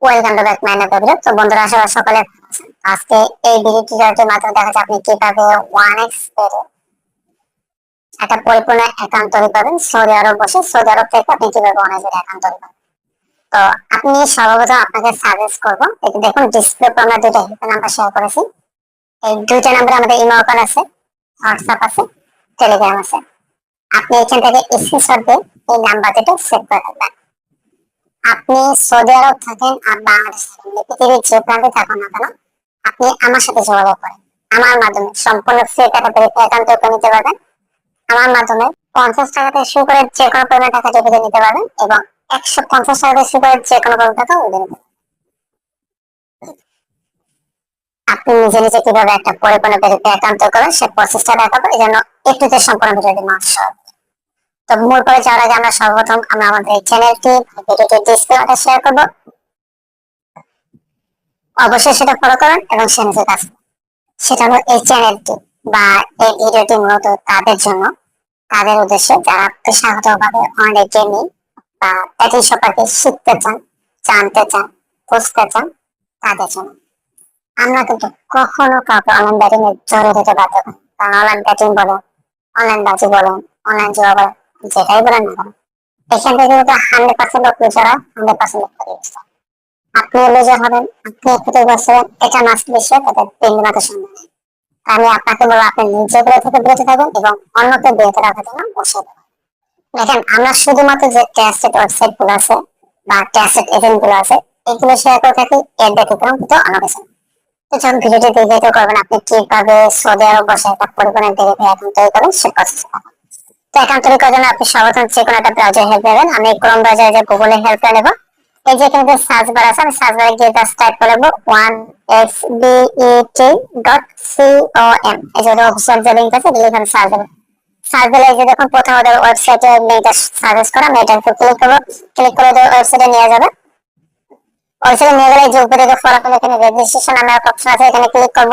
Welcome to back my never video. তো বন্ধুরা, আশা করি সকলে ভালো আছেন। আজকে এই ভিডিও টিউটোরিয়ালটির মাধ্যমে দেখা যাচ্ছে আপনি কিভাবে 1x এর একটা পরিপূর্ণ অ্যাকাউন্ট তৈরি করবেন। সৌদি আরব বসে সৌদি আরব থেকে আপনি কিভাবে 1x এর অ্যাকাউন্ট তৈরি করবেন। তো আপনি সর্বপ্রথম আপনাকে সাজেস্ট করবো, এই যে দেখুন ডিসপ্লে উপর আমরা দুইটা হেল্প নাম্বার শেয়ার করেছি। এই দুইটা নাম্বারে আমাদের ইমো অ্যাকাউন্ট আছে, হোয়াটসঅ্যাপ আছে, টেলিগ্রাম আছে। আপনি এখান থেকে স্ক্রিনশট দিয়ে এই নাম্বার দুটো সেভ করে রাখবেন। আপনি সৌদি আরব থাকেন আর বাংলাদেশ থাকেন, পৃথিবীর যে প্রান্তে থাকুন না কেন, আপনি আমার সাথে যোগাযোগ করেন। আমার মাধ্যমে সম্পূর্ণ ফ্রি টাকা ভেরিফাই অ্যাকাউন্ট ওপেন নিতে পারবেন। আমার মাধ্যমে 50 টাকা থেকে শুরু করে যে কোনো পরিমাণ টাকা ডিপোজিট নিতে পারবেন এবং 150 টাকা থেকে শুরু করে যে কোনো পরিমাণ টাকা উঠে নিতে পারবেন। আপনি নিজে নিজে কিভাবে একটা পরিপূর্ণ ভেরিফাই অ্যাকাউন্ট তৈরি করবেন সে প্রসেসটা দেখাবো, এই জন্য একটুতে সম্পূর্ণ ভিডিওটি মাস্ট। তো মূল পরে যাওয়ার আগে আমরা সর্বপ্রথম আমরা আমাদের এই চ্যানেলটি ভিডিওটি ডিসক্রিপশনে শেয়ার করবো, অবশ্যই সেটা ফলো করুন এবং সেটা কাজ। সেটা হলো এই চ্যানেলটি বা এই ভিডিওটি মূলত তাদের জন্য, তাদের উদ্দেশ্যে যারা পেশাগতভাবে অনেক গেমিং বা ব্যাটিং সম্পর্কে শিখতে চান, জানতে চান, বুঝতে চান, তাদের জন্য। আমরা কিন্তু কখনো কাউকে অনলাইন ব্যাটিং এ জড়িয়ে দিতে বাধ্য করি, কারণ অনলাইন ব্যাটিং বলেন, অনলাইন বাজি বলেন, অনলাইন জুয়া বলেন, যেটাই বলেন না কেন, এখান থেকে কিন্তু 100% লোক লুজারা, 100% লোক লুজার। আপনি লুজার হবেন, আপনি ক্ষতিগ্রস্ত হবেন, এটা মাস্ট বিষয়, তাদের বিন্দুমাত্র সন্দেহ নেই। আমি আপনাকে বলবো আপনি নিজে এগুলো থেকে বিরত থাকবেন এবং অন্যকে বিরত রাখার জন্য বসে দেবেন। দেখেন, আমরা শুধুমাত্র যে ট্রাস্টেড ওয়েবসাইট গুলো আছে বা ট্রাস্টেড এজেন্ট গুলো আছে এগুলো শেয়ার করে থাকি, এর ব্যতিক্রম কিন্তু অন্য কিছু না। তো যখন ভিডিওটি দেখে করবেন আপনি কিভাবে সৌদি আরব বসে একটা পরিপূর্ণ ভেরিফাই অ্যাকাউন্ট তৈরি করবেন সে প্রসেস। তো অ্যাকাউন্ট তৈরি করার জন্য আপনি সর্বপ্রথম যে কোনো একটা ব্রাউজার হেল্প নেবেন। আমি ক্রোম ব্রাউজারে যে গুগলে হেল্প নেব। এই যে এখানে সার্চ বার আছে, আমি সার্চ বারে গিয়ে জাস্ট টাইপ করে নেব 1xbet.com। এই যে অফিসিয়াল যে লিংক আছে এখানে সার্চ দেবেন। সার্চ দিলে এই যে দেখুন প্রথম ওদের ওয়েবসাইটে লিংকটা সাজেস্ট করা, আমি এটার উপর ক্লিক করব। ক্লিক করে ওদের ওয়েবসাইটে নিয়ে যাবে। ওয়েবসাইটে নিয়ে গেলে যে উপরে যে ফলাফল এখানে রেজিস্ট্রেশন নামে একটা অপশন আছে, এখানে ক্লিক করব।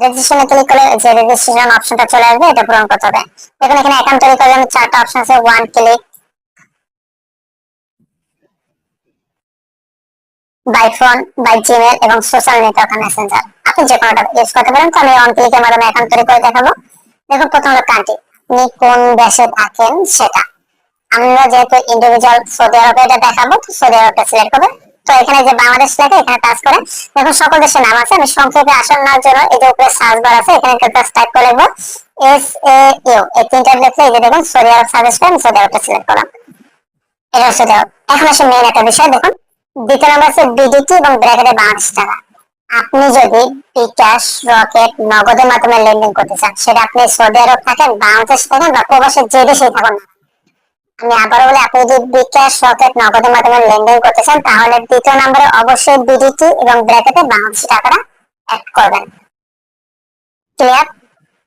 রেজিস্ট্রেশনে ক্লিক করলে যে রেজিস্ট্রেশন অপশনটা চলে আসবে, এটা পূরণ করতে হবে। দেখুন এখানে অ্যাকাউন্ট তৈরি করার জন্য চারটা অপশন আছে, one click, by phone, by Gmail এবং সোশ্যাল নেটওয়ার্ক মেসেঞ্জার। আপনি যে কোনোটা ইউজ করতে পারেন। তো আমি ওয়ান ক্লিকের মাধ্যমে অ্যাকাউন্ট তৈরি করে দেখাবো। দেখুন প্রথমত কান্ট্রি, আপনি কোন দেশে থাকেন সেটা। আমরা যেহেতু ইন্ডিভিজুয়াল সৌদি আরবে এটা দেখাবো, তো সৌদি আরবটা সিলেক্ট করবেন। তো এখানে যে বাংলাদেশ লেখা এখানে টাচ করেন। দেখুন সকল দেশের নাম আছে, আমি সংক্ষেপে আসন নেওয়ার জন্য এই যে উপরে সার্চ বার আছে এখানে জাস্ট টাইপ করে লিখবো SAU, এই তিনটা লিখলে এই যে দেখুন সৌদি আরব সাজেস্ট করেন, সৌদি আরবটা সিলেক্ট করলাম। এটা হচ্ছে সৌদি আরব। এখন আসে মেইন একটা বিষয়, দেখুন দ্বিতীয় নাম্বার আছে বিডিটি এবং ব্র্যাকেটে বাংলাদেশ টাকা। আপনি যদি বিকাশ, রকেট, নগদের মাধ্যমে লেনদেন করতে চান, সেটা আপনি সৌদি আরব থাকেন, বাংলাদেশ থাকেন বা প্রবাসের যে দেশেই থাকুন না, আমি আবারও বলি আপনি যদি বিকাশ, রকেট, নগদের মাধ্যমে লেনদেন করতে চান তাহলে দ্বিতীয় নম্বরে অবশ্যই বিডিটি এবং ব্র্যাকেটে বাংলাদেশি টাকাটা অ্যাড করবেন। ক্লিয়ার?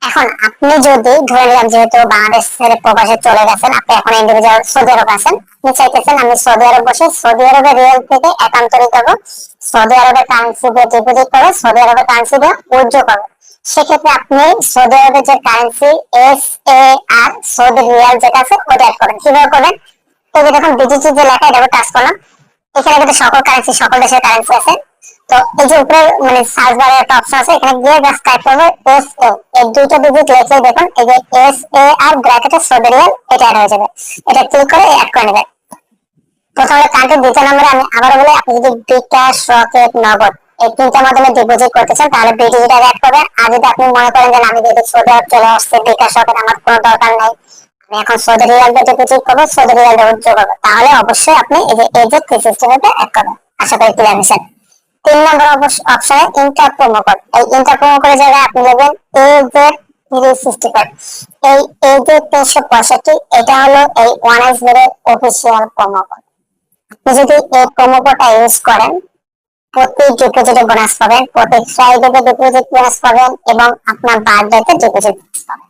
এখন আপনি যদি ধরে নিলাম যেহেতু বাংলাদেশ ছেড়ে প্রবাসে চলে গেছেন, আপনি এখন ইন্ডিভিজুয়াল সৌদি আরব আছেন, আপনি চাইতেছেন আমি সৌদি আরব বসে সৌদি আরবের রিয়াল থেকে অ্যাকাউন্ট তৈরি করবো, সৌদি আরবের কারেন্সি দিয়ে ডিপোজিট করে সৌদি আরবের কারেন্সি দিয়ে উইথড্র করবো। সেক্ষেত্রে আপনি সৌদি আরবের যে কারেন্সি SAR, সৌদি রিয়াল যেটা আছে ওটা অ্যাড করবেন। কিভাবে করবেন? এই যে দেখুন বিডিটি যে লেখা এটা টাচ করলাম, এখানে কিন্তু সকল কারেন্সি, সকল দেশের কারেন্সি আছে। তো এই যে উপরে মানে সার্চ বারে একটা অপশন আছে, এখানে গিয়ে জাস্ট টাইপ করব SA, এই দুইটা ডিজিট লিখে দেখুন এই যে SAR ব্র্যাকেটে সৌদি রিয়াল এটা অ্যাড হয়ে যাবে। এটা ক্লিক করে অ্যাড করে নেবেন। প্রথমে কান্ট্রি, দ্বিতীয় নম্বরে আমি আবারও বলি আপনি যদি বিকাশ, রকেট, নগদ এই তিনটার মাধ্যমে ডিপোজিট করতে চান তাহলে বিডিজিটা অ্যাড করবেন। আর যদি আপনি মনে করেন যে আমি যদি সৌদি আরব চলে আসছে, বিকাশ, রকেট আমার কোনো দরকার নাই, আমি এখন সৌদি রিয়াল দিয়ে ডিপোজিট করবো, সৌদি রিয়াল দিয়ে উইথড্র করবো, তাহলে অবশ্যই আপনি এই যে সিস্টেমটা অ্যাড করবেন। আশা করি ক্লিয়ার হয়েছে। তিন নম্বর অপশনে ইন্টার প্রোমো কোড, এই ইন্টার প্রোমো কোডের জায়গায় আপনি লিখবেন AZ365। এই AZ365 এটা হলো এই 1x এর অফিসিয়াল প্রোমো কোড। আপনি যদি এই প্রোমো কোডটা ইউজ করেন প্রতি ডিপোজিটে বোনাস পাবেন, প্রতি ফ্রাইডেতে ডিপোজিট বোনাস পাবেন এবং আপনার বার্থডেতে ডিপোজিট বোনাস পাবেন।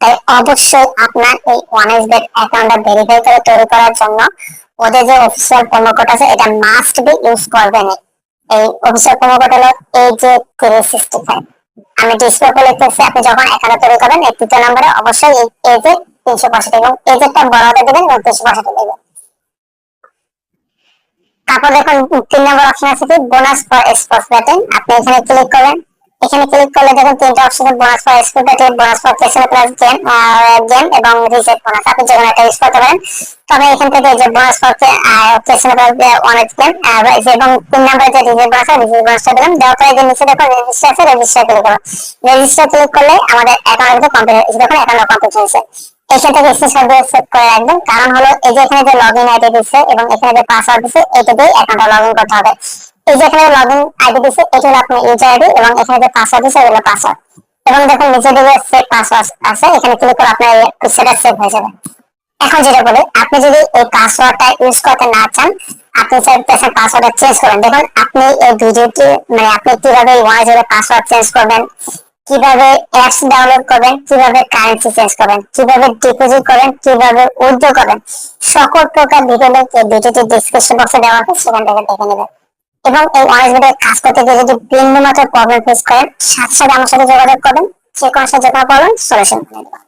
তাই অবশ্যই আপনার এই 1x bet অ্যাকাউন্টটা ভেরিফাই করে তৈরি করার জন্য ওদের যে অফিসিয়াল প্রোমো কোড আছে এটা মাস্ট বি ইউজ করবেন। এই অফিসিয়াল প্রোমো কোড হলো AJ365। আমি ডিসপ্লে লিখতেছি, আপনি যখন অ্যাকাউন্ট তৈরি করবেন এই তৃতীয় নম্বরে অবশ্যই এই AJ365 এবং AJ টা বড় হাতে দিবেন এবং 365 দিবেন। তারপর দেখুন 3 নম্বর অপশন আছে কি বোনাস ফর স্পোর্টস ব্যাটিং, আপনি এখানে ক্লিক করেন। এখানে ক্লিক করলে দেখুন 3টা option, bonus for sports batting, bonus for casino plus game game এবং রিসেট বোনাস, আপনি যে কোনো একটা ইউজ করতে পারেন। তবে এখান থেকে যে বোনাস ফর ক্যাসিনো প্লাস অনেক গেম এবং 3 নম্বরে যে রিসেট বোনাস আছে রিসেট বোনাসটা দিলাম। দেওয়ার পরে যে নিচে দেখুন রেজিস্টার আছে, রেজিস্টার ক্লিক করুন। রেজিস্টার ক্লিক করলে আমাদের অ্যাকাউন্টে কমপ্লিট হয়েছে, দেখুন অ্যাকাউন্ট কমপ্লিট হয়েছে। এখান থেকে স্ক্রিনশট দিয়ে সেভ করে রাখবেন, কারণ হলো এই যে এখানে যে লগইন আইডি দিচ্ছে এবং এখানে যে পাসওয়ার্ড দিচ্ছে এটা দিয়ে অ্যাকাউন্টে লগইন করতে হবে। এই যে এখানে লগইন আইডি দিচ্ছে এটা হলো আপনার ইউজার আইডি এবং এখানে যে পাসওয়ার্ড দিচ্ছে এটা হলো পাসওয়ার্ড। এবং দেখুন নিচে দিকে সেভ পাসওয়ার্ড আছে, এখানে ক্লিক করে আপনার সেটা সেভ হয়ে যাবে। এখন যেটা বলি, আপনি যদি এই পাসওয়ার্ডটা ইউজ করতে না চান, আপনি চাইতেছেন পাসওয়ার্ডটা চেঞ্জ করবেন। দেখুন আপনি এই ভিডিওটি আপনি কিভাবে ওয়াইজের পাসওয়ার্ড চেঞ্জ করবেন, কিভাবে অ্যাপস ডাউনলোড করবেন, কিভাবে কারেন্সি চেঞ্জ করবেন, কিভাবে ডিপোজিট করবেন, কিভাবে উইথড্র করবেন, সকল প্রকার ভিডিও লিংক এই ভিডিওটির ডেসক্রিপশন বক্সে দেওয়া আছে, সেখান থেকে দেখে নেবেন। এবং এই ওয়াইজ ভিডিও কাজ করতে গিয়ে যদি বিন্দুমাত্র প্রবলেম ফেস করেন, সাথে সাথে আমার সাথে যোগাযোগ করবেন, যে কোনো সাথে যে কোনো প্রবলেম সলিউশন করে দেবেন।